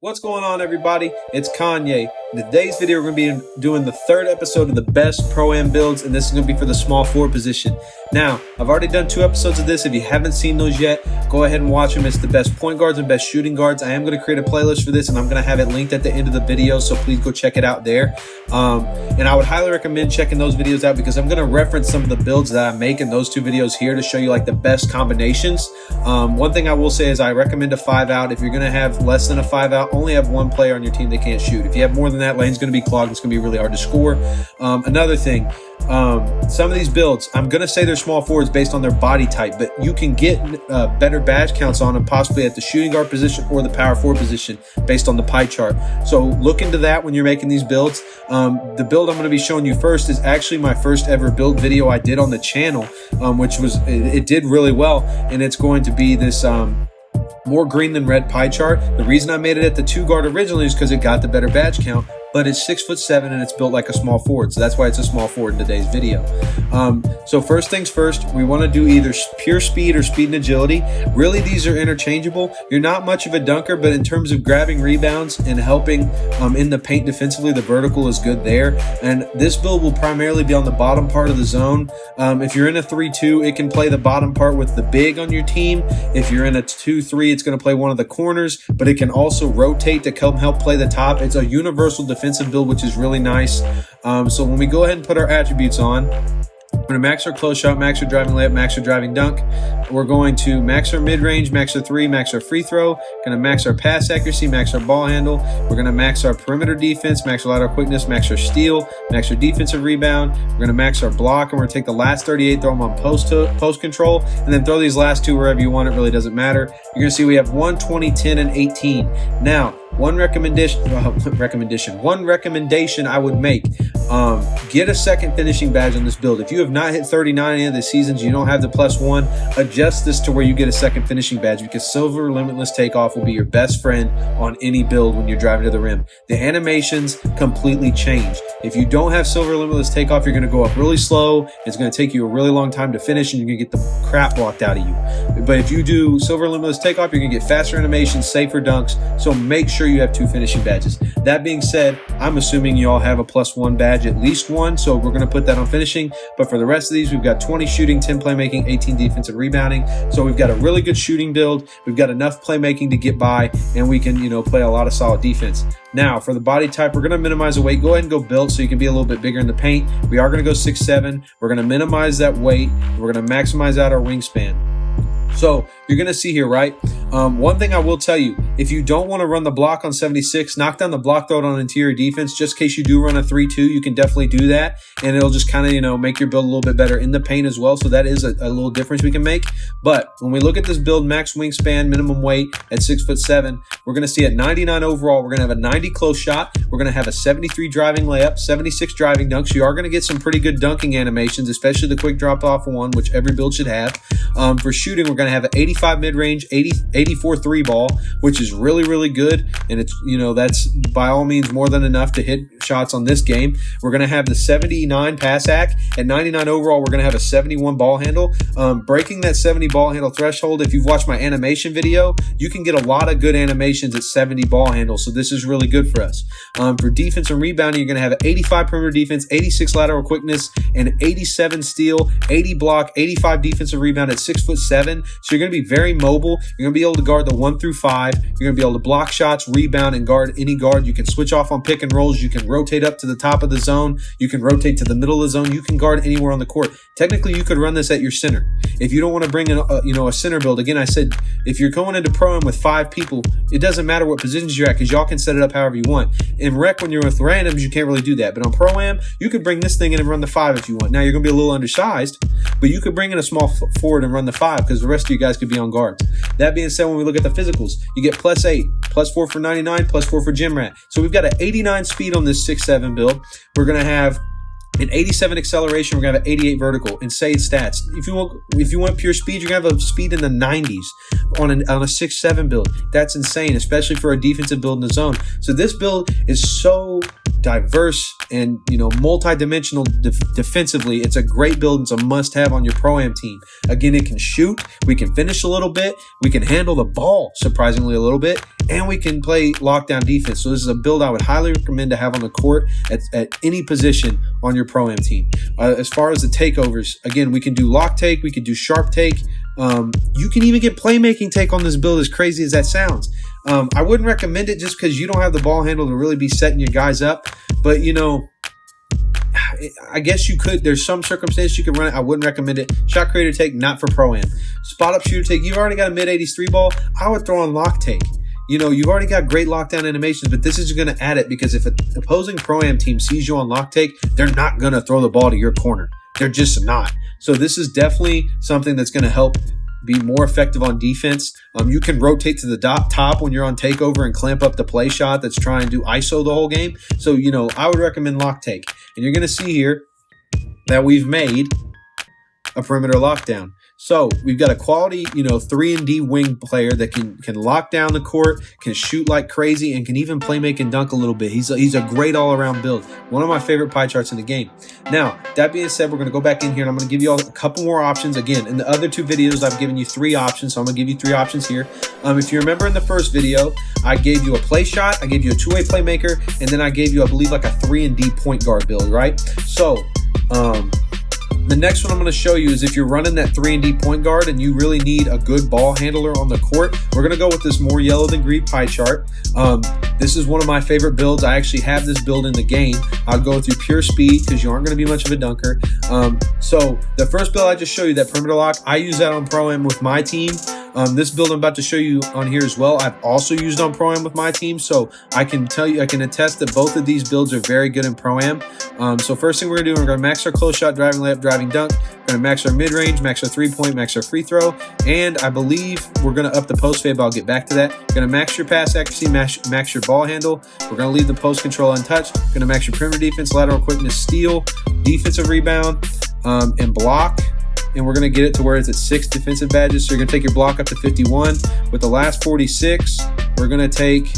What's going on, everybody? It's Kanye. In today's video, we're going to be doing the third episode of the best Pro-Am builds, and this is going to be for the small forward position. Now, I've already done 2 episodes of this. If you haven't seen those yet, go ahead and watch them. It's the best point guards and best shooting guards. I am going to create a playlist for this, and I'm going to have it linked at the end of the video, so please go check it out there. And I would highly recommend checking those videos out because I'm going to reference some of the builds that I make in those 2 videos here to show you like the best combinations. One thing I will say is I recommend a 5-out. If you're going to have less than a 5-out, only have 1 player on your team that can't shoot. If you have more than that, lane's going to be clogged. It's going to be really hard to score. Another thing, some of these builds, I'm going to say they're small forwards based on their body type, but you can get better badge counts on them possibly at the shooting guard position or the power forward position based on the pie chart. So look into that when you're making these builds. The build I'm going to be showing you first is actually my first ever build video I did on the channel, which was, it did really well. And it's going to be this, more green than red pie chart. The reason I made it at the 2 guard originally is because it got the better badge count, but it's 6'7" and it's built like a small forward. So that's why it's a small forward in today's video. So first things first, we want to do either pure speed or speed and agility. Really, these are interchangeable. You're not much of a dunker, but in terms of grabbing rebounds and helping in the paint defensively, the vertical is good there. And this build will primarily be on the bottom part of the zone. If you're in a 3-2, it can play the bottom part with the big on your team. If you're in a 2-3, it's going to play one of the corners, but it can also rotate to come help play the top. It's a universal defensive build, which is really nice. So when we go ahead and put our attributes on, we're going to max our close shot, max our driving layup, max our driving dunk. We're going to max our mid-range, max our 3, max our free throw. Going to max our pass accuracy, max our ball handle. We're going to max our perimeter defense, max our lateral quickness, max our steal, max our defensive rebound. We're going to max our block, and we're going to take the last 38, throw them on post control, and then throw these last 2 wherever you want. It really doesn't matter. You're going to see we have 1, 20, 10, and 18. Now, one recommendation I would make, get a second finishing badge on this build. If you have not hit 39 any of the seasons, you don't have the +1, adjust this to where you get a second finishing badge, because silver limitless takeoff will be your best friend on any build when you're driving to the rim. The animations completely change. If you don't have silver limitless takeoff, you're going to go up really slow. It's going to take you a really long time to finish, and you're going to get the crap blocked out of you. But if you do silver limitless takeoff, you're going to get faster animations, safer dunks. So make sure you have 2 finishing badges. That being said, I'm assuming you all have a +1 badge, at least 1, so we're going to put that on finishing. But for the rest of these, we've got 20 shooting, 10 playmaking, 18 defensive rebounding. So we've got a really good shooting build. We've got enough playmaking to get by, and we can, play a lot of solid defense. Now, for the body type, we're going to minimize the weight. Go ahead and go build so you can be a little bit bigger in the paint. We are going to go 6'7". We're going to minimize that weight. We're going to maximize out our wingspan. So you're going to see here, right? One thing I will tell you, if you don't want to run the block on 76, knock down the block, throw it on interior defense. Just in case you do run a 3-2, you can definitely do that. And it'll just kind of, make your build a little bit better in the paint as well. So that is a little difference we can make. But when we look at this build, max wingspan, minimum weight at 6'7", we're going to see at 99 overall, we're going to have a 90 close shot. We're going to have a 73 driving layup, 76 driving dunks. So you are going to get some pretty good dunking animations, especially the quick drop off one, which every build should have. For shooting, we're going to have an 85 mid-range, 84 3 ball, which is really, really good. And it's, that's by all means more than enough to hit shots on this game. We're going to have the 79 pass act. At 99 overall, we're going to have a 71 ball handle. Breaking that 70 ball handle threshold, if you've watched my animation video, you can get a lot of good animations at 70 ball handles. So this is really good for us. For defense and rebounding, you're going to have an 85 perimeter defense, 86 lateral quickness, and 87 steal, 80 block, 85 defensive rebound at 6'7". So you're going to be very mobile. You're going to be able to guard the 1 through 5. You're going to be able to block shots, rebound, and guard any guard. You can switch off on pick and rolls. You can rotate up to the top of the zone. You can rotate to the middle of the zone. You can guard anywhere on the court. Technically, you could run this at your center. If you don't want to bring in a center build, again, I said, if you're going into Pro-Am with 5 people, it doesn't matter what positions you're at because y'all can set it up however you want. In Rec, when you're with randoms, you can't really do that. But on Pro-Am, you could bring this thing in and run the 5 if you want. Now, you're going to be a little undersized, but you could bring in a small forward and run the 5 because the rest of you guys could be on guards. That being said, when we look at the physicals, you get +8, +4 for 99, +4 for gym rat. So we've got an 89 speed on this 6'7" build. We're going to have an 87 acceleration. We're going to have an 88 vertical. Insane stats. If you want pure speed, you're going to have a speed in the 90s on a 6'7" build. That's insane, especially for a defensive build in the zone. So this build is so diverse and multi-dimensional defensively. It's a great build. It's a must-have on your Pro-Am team. Again, it can shoot. We can finish a little bit. We can handle the ball surprisingly a little bit, and we can play lockdown defense. So this is a build I would highly recommend to have on the court at any position on your Pro-Am team. As far as the takeovers, again, we can do lock take, we can do sharp take. You can even get playmaking take on this build, as crazy as that sounds. I wouldn't recommend it just because you don't have the ball handle to really be setting your guys up. But, you know, I guess you could. There's some circumstances you can run it. I wouldn't recommend it. Shot creator take, not for Pro-Am. Spot up shooter take, you've already got a mid-80s 3 ball. I would throw on lock take. You know, you've already got great lockdown animations, but this is going to add it because if an opposing Pro-Am team sees you on lock take, they're not going to throw the ball to your corner. They're just not. So this is definitely something that's going to help be more effective on defense. You can rotate to the top when you're on takeover and clamp up the play shot that's trying to do ISO the whole game. So, you know, I would recommend lock take. And you're going to see here that we've made a perimeter lockdown. So we've got a quality, you know, 3-and-D wing player that can lock down the court, can shoot like crazy, and can even play, make, and dunk a little bit. He's a great all-around build. One of my favorite pie charts in the game. Now, that being said, we're going to go back in here, and I'm going to give you all a couple more options. Again, in the other 2 videos, I've given you 3 options, so I'm going to give you 3 options here. If you remember in the first video, I gave you a play shot, I gave you a 2-way playmaker, and then I gave you, I believe, like a 3-and-D point guard build, right? So, the next one I'm going to show you is if you're running that 3-and-D point guard and you really need a good ball handler on the court, we're going to go with this more yellow than green pie chart. This is one of my favorite builds. I actually have this build in the game. I'll go through pure speed because you aren't going to be much of a dunker. So the first build I just showed you, that perimeter lock, I use that on Pro-Am with my team. This build I'm about to show you on here as well, I've also used on Pro-Am with my team, so I can attest that both of these builds are very good in Pro-Am. So first thing we're going to do, we're going to max our close shot, driving layup, driving dunk. We're going to max our mid-range, max our 3-point, max our free throw, and I believe we're going to up the post fade, but I'll get back to that. We're going to max your pass accuracy, max your ball handle. We're going to leave the post control untouched. We're going to max your perimeter defense, lateral quickness, steal, defensive rebound, and block. And we're going to get it to where it's at 6 defensive badges. So you're going to take your block up to 51. With the last 46, we're going to take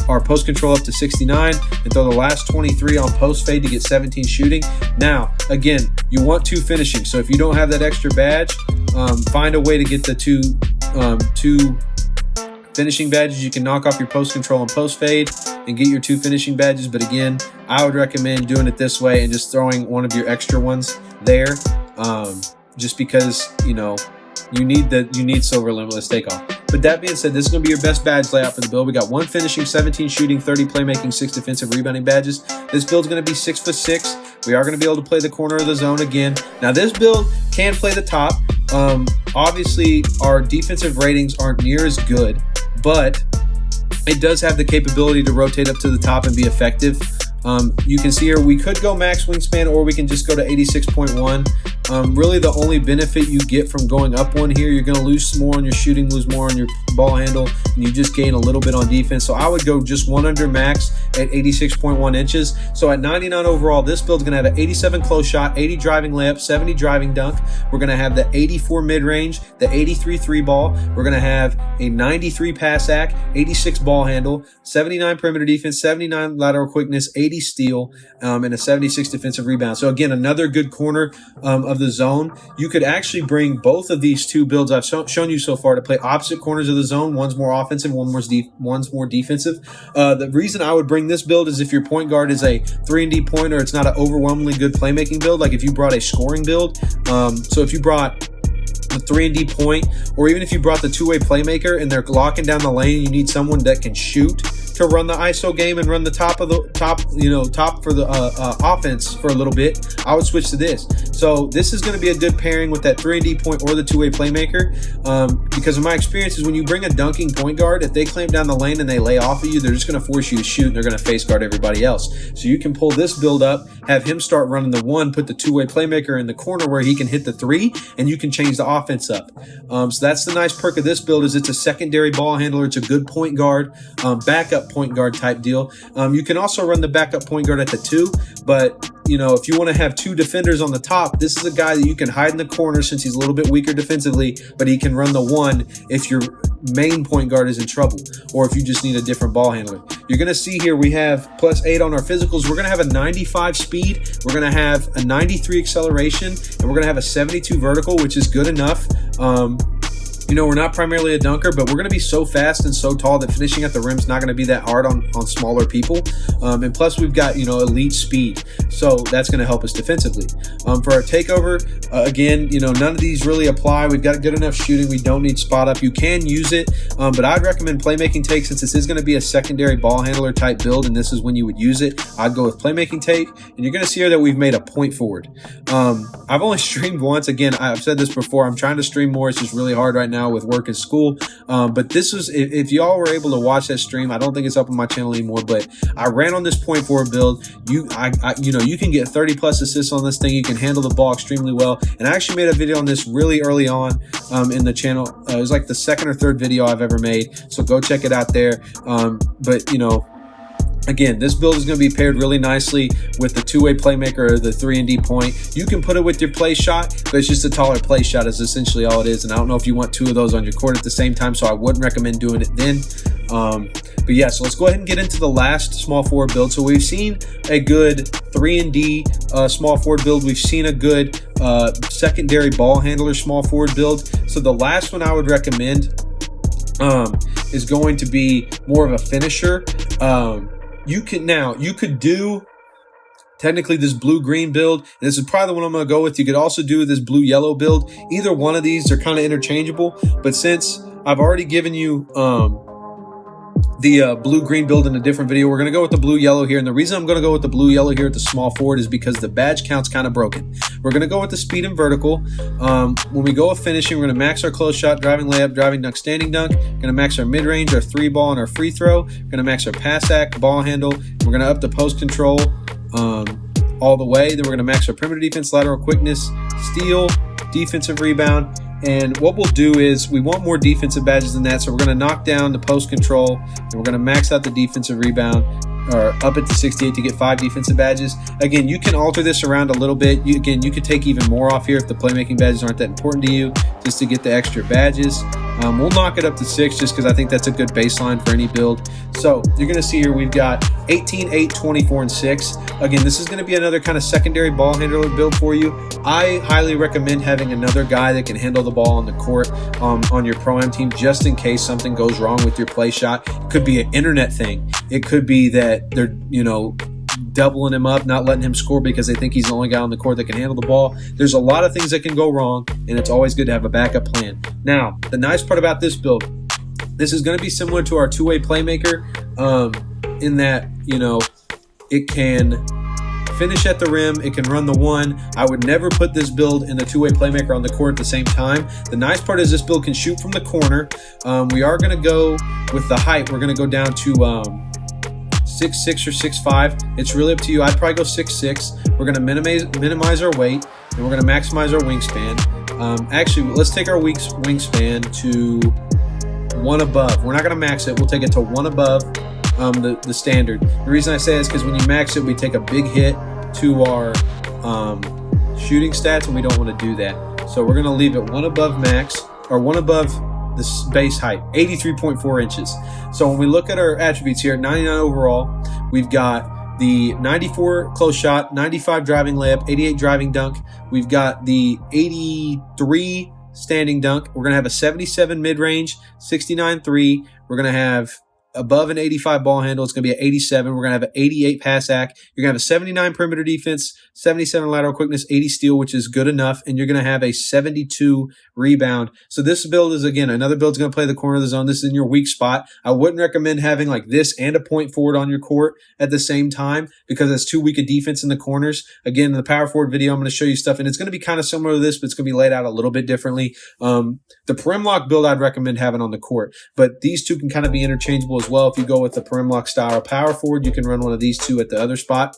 our post control up to 69 and throw the last 23 on post fade to get 17 shooting. Now, again, you want 2 finishing. So if you don't have that extra badge, find a way to get the two finishing badges. You can knock off your post control and post fade and get your 2 finishing badges. But again, I would recommend doing it this way and just throwing one of your extra ones there. Just because, you know, you need silver limitless takeoff. But that being said, this is going to be your best badge layout for the build. We got 1 finishing, 17 shooting, 30 playmaking, 6 defensive rebounding badges. This build's going to be 6'6". We are going to be able to play the corner of the zone again. Now this build can play the top. Obviously our defensive ratings aren't near as good, but it does have the capability to rotate up to the top and be effective. You can see here we could go max wingspan, or we can just go to 86.1. Really the only benefit you get from going up 1 here, you're going to lose more on your shooting, lose more on your ball handle, and you just gain a little bit on defense. So I would go just 1 under max at 86.1 inches. So at 99 overall, this build's going to have an 87 close shot, 80 driving layup, 70 driving dunk. We're going to have the 84 mid-range, the 83 3 ball. We're going to have a 93 pass ac, 86 ball handle, 79 perimeter defense, 79 lateral quickness, 80 steal, and a 76 defensive rebound. So again, another good corner of the zone. You could actually bring both of these 2 builds I've shown you so far to play opposite corners of the zone. One's more offensive, one's more defensive. The reason I would bring this build is if your point guard is a 3-and-D point, or it's not an overwhelmingly good playmaking build, like if you brought a scoring build. So if you brought the 3-and-D point, or even if you brought the 2-way playmaker and they're locking down the lane, you need someone that can shoot to run the ISO game and run the top for the offense for a little bit, I would switch to this. So this is going to be a good pairing with that 3-and-D point or the 2-way playmaker, because in my experience is when you bring a dunking point guard, if they clamp down the lane and they lay off of you, they're just going to force you to shoot and they're going to face guard everybody else. So you can pull this build up, have him start running the 1, put the 2-way playmaker in the corner where he can hit the 3, and you can change the offense up. So that's the nice perk of this build, is it's a secondary ball handler. It's a good point guard, backup point guard type deal. You can also run the backup point guard at the 2, but you know, if you want to have 2 defenders on the top, this is a guy that you can hide in the corner since he's a little bit weaker defensively, but he can run the 1 if your main point guard is in trouble, or if you just need a different ball handler. You're going to see here we have +8 on our physicals. We're going to have a 95 speed, we're going to have a 93 acceleration, and we're going to have a 72 vertical, which is good enough. we're not primarily a dunker, but we're going to be so fast and so tall that finishing at the rim is not going to be that hard on smaller people. And plus, we've got, elite speed. So that's going to help us defensively. For our takeover, again, none of these really apply. We've got good enough shooting. We don't need spot up. You can use it, but I'd recommend playmaking take since this is going to be a secondary ball handler type build, and this is when you would use it. I'd go with playmaking take, and you're going to see here that we've made a point forward. I've only streamed once. Again, I've said this before. I'm trying to stream more. It's just really hard right now with work and school. But this was, if y'all were able to watch that stream, I don't think it's up on my channel anymore, but I ran on this point forward build. You can get 30 plus assists on this thing. You can handle the ball extremely well. And I actually made a video on this really early on in the channel. It was like the second or third video I've ever made. So go check it out there. Again, this build is going to be paired really nicely with the two-way playmaker or the 3-and-D point. You can put it with your play shot, but it's just a taller play shot is essentially all it is. And I don't know if you want two of those on your court at the same time, so I wouldn't recommend doing it then. But yeah, so let's go ahead and get into the last small forward build. So we've seen a good 3-and-D small forward build. We've seen a good secondary ball handler small forward build. So the last one I would recommend is going to be more of a finisher. You could do technically this blue-green build, and this is probably the one I'm going to go with. You could also do this blue-yellow build. Either one of these are kind of interchangeable, but since I've already given you the blue-green build in a different video, we're going to go with the blue-yellow here. And the reason I'm going to go with the blue-yellow here at the small forward is because the badge count's kind of broken. We're going to go with the speed and vertical. When we go with finishing, we're going to max our close shot, driving layup, driving dunk, standing dunk. We're going to max our mid-range, our 3-ball, and our free throw. We're going to max our pass act, ball handle. We're going to up the post control all the way. Then we're going to max our perimeter defense, lateral quickness, steal, defensive rebound. And what we'll do is we want more defensive badges than that. So we're going to knock down the post control, and we're going to max out the defensive rebound, or up it to 68 to get 5 defensive badges. Again, you can alter this around a little bit. You could take even more off here if the playmaking badges aren't that important to you, just to get the extra badges. We'll knock it up to 6 just because I think that's a good baseline for any build. So you're going to see here we've got 18, 8, 24, and 6. Again, this is going to be another kind of secondary ball handler build for you. I highly recommend having another guy that can handle the ball on the court on your Pro-Am team, just in case something goes wrong with your play shot. It could be an internet thing. It could be that they're, doubling him up, not letting him score because they think he's the only guy on the court that can handle the ball. There's a lot of things that can go wrong, and it's always good to have a backup plan. Now, the nice part about this build, this is going to be similar to our two-way playmaker in that, it can finish at the rim, it can run the one. I would never put this build in the two-way playmaker on the court at the same time. The nice part is this build can shoot from the corner. We are going to go with the height. We're going to go down to 6'6" or 6'5". It's really up to you. I'd probably go 6'6". We're going to minimize our weight, and we're going to maximize our wingspan. Actually, let's take our wingspan to 1 above. We're not going to max it. We'll take it to 1 above the standard. The reason I say is because when you max it, we take a big hit to our shooting stats, and we don't want to do that. So we're going to leave it 1 above max, or 1 above the base height, 83.4 inches. So when we look at our attributes here, 99 overall, we've got the 94 close shot, 95 driving layup, 88 driving dunk. We've got the 83 standing dunk. We're going to have a 77 mid-range, 69 3. We're going to have above an 85 ball handle. It's going to be an 87. We're going to have an 88 pass act. You're going to have a 79 perimeter defense, 77 lateral quickness, 80 steal, which is good enough. And you're going to have a 72 rebound. So this build is, again, another build's going to play the corner of the zone. This is in your weak spot. I wouldn't recommend having like this and a point forward on your court at the same time because it's too weak a defense in the corners. Again, in the power forward video, I'm going to show you stuff, and it's going to be kind of similar to this, but it's going to be laid out a little bit differently. The Perim Lock build I'd recommend having on the court, but these two can kind of be interchangeable as well. If you go with the Perim Lock style power forward, you can run one of these two at the other spot.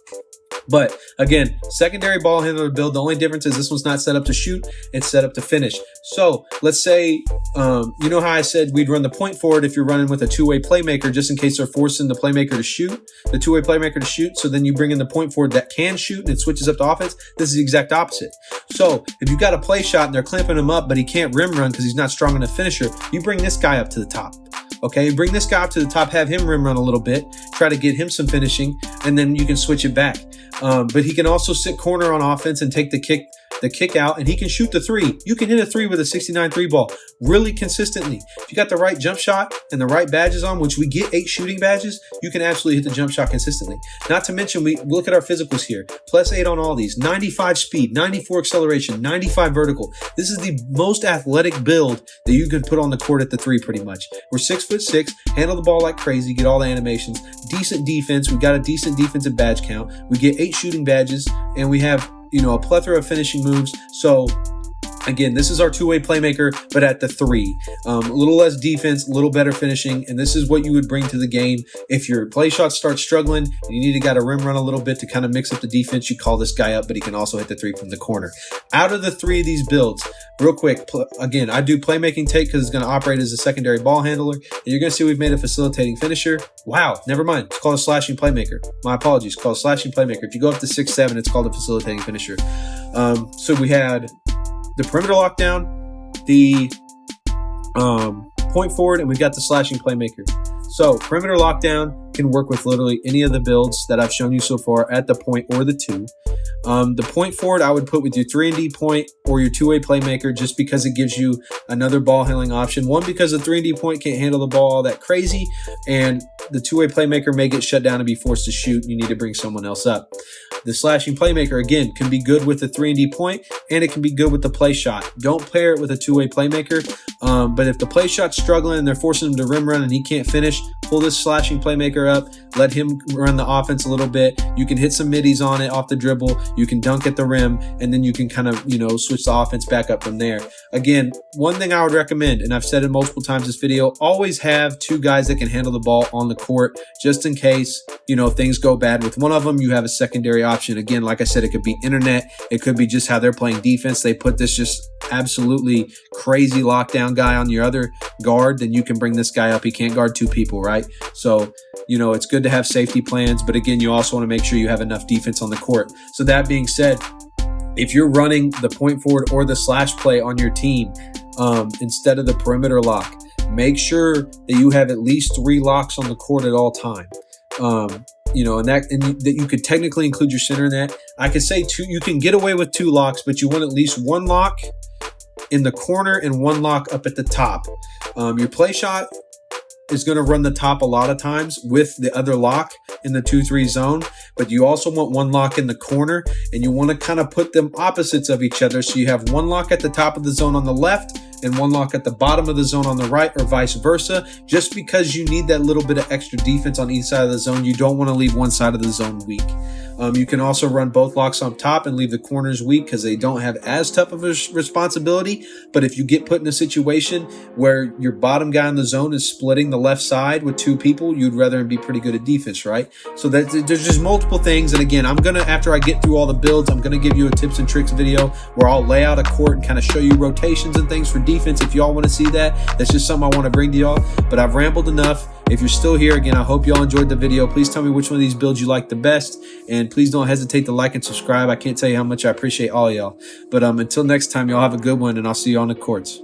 But again, secondary ball handler build, the only difference is this one's not set up to shoot, it's set up to finish. So let's say, you know how I said we'd run the point forward if you're running with a two-way playmaker, just in case they're forcing the playmaker to shoot, the two-way playmaker to shoot. So then you bring in the point forward that can shoot and it switches up to offense. This is the exact opposite. So if you've got a play shot and they're clamping him up, but he can't rim run because he's not strong enough finisher, you bring this guy up to the top. Okay, bring this guy up to the top, have him rim run a little bit, try to get him some finishing, and then you can switch it back. But he can also sit corner on offense and take the kick the kick out, and he can shoot the three. You can hit a three with a 69 three ball really consistently. If you got the right jump shot and the right badges on, which we get 8 shooting badges, you can absolutely hit the jump shot consistently. Not to mention, we look at our physicals here. +8 on all these, 95 speed, 94 acceleration, 95 vertical. This is the most athletic build that you can put on the court at the three pretty much. We're 6'6", handle the ball like crazy, get all the animations, decent defense. We got a decent defensive badge count. We get 8 shooting badges, and we have, a plethora of finishing moves. So again, this is our two-way playmaker, but at the three. A little less defense, a little better finishing, and this is what you would bring to the game. If your play shots start struggling and you need to get a rim run a little bit to kind of mix up the defense, you call this guy up, but he can also hit the three from the corner. Out of the 3 of these builds, real quick, again, I do playmaking take because it's going to operate as a secondary ball handler, and you're going to see we've made a facilitating finisher. Wow, never mind. It's called a slashing playmaker. My apologies. It's called a slashing playmaker. If you go up to 6'7", it's called a facilitating finisher. So we had the perimeter lockdown, the point forward, and we've got the slashing playmaker. So perimeter lockdown can work with literally any of the builds that I've shown you so far at the point or the 2. The point forward I would put with your 3-and-D point or your two-way playmaker, just because it gives you another ball handling option. One, because the 3-and-D point can't handle the ball all that crazy, and the two-way playmaker may get shut down and be forced to shoot, and you need to bring someone else up. The slashing playmaker, again, can be good with the 3-and-D point, and it can be good with the play shot. Don't pair it with a two-way playmaker, but if the play shot's struggling and they're forcing him to rim run and he can't finish, pull this slashing playmaker up, let him run the offense a little bit. You can hit some middies on it off the dribble, you can dunk at the rim, and then you can kind of, switch the offense back up from there. Again, one thing I would recommend, and I've said it multiple times this video, always have 2 guys that can handle the ball on the court, just in case, things go bad with one of them. You have a secondary option. Again, like I said, it could be internet, it could be just how they're playing defense. They put this just absolutely crazy lockdown guy on your other guard, then you can bring this guy up. He can't guard 2 people, right? So, it's good to have safety plans, but again, you also want to make sure you have enough defense on the court. So that being said, if you're running the point forward or the slash play on your team instead of the perimeter lock, make sure that you have at least 3 locks on the court at all time. And that you could technically include your center in that. I could say 2. You can get away with 2 locks, but you want at least 1 lock in the corner and 1 lock up at the top. Your play shot is going to run the top a lot of times with the other lock in the 2-3 zone, but you also want 1 lock in the corner, and you want to kind of put them opposites of each other. So you have 1 lock at the top of the zone on the left and 1 lock at the bottom of the zone on the right, or vice versa, just because you need that little bit of extra defense on each side of the zone. You don't want to leave one side of the zone weak. You can also run both locks on top and leave the corners weak because they don't have as tough of a responsibility. But if you get put in a situation where your bottom guy in the zone is splitting the left side with 2 people, you'd rather him be pretty good at defense, right? So there's just multiple things. And again, after I get through all the builds, I'm going to give you a tips and tricks video where I'll lay out a court and kind of show you rotations and things for defense. If y'all want to see that, that's just something I want to bring to y'all. But I've rambled enough. If you're still here, again, I hope y'all enjoyed the video. Please tell me which one of these builds you like the best. And please don't hesitate to like and subscribe. I can't tell you how much I appreciate all y'all. But until next time, y'all have a good one, and I'll see you on the courts.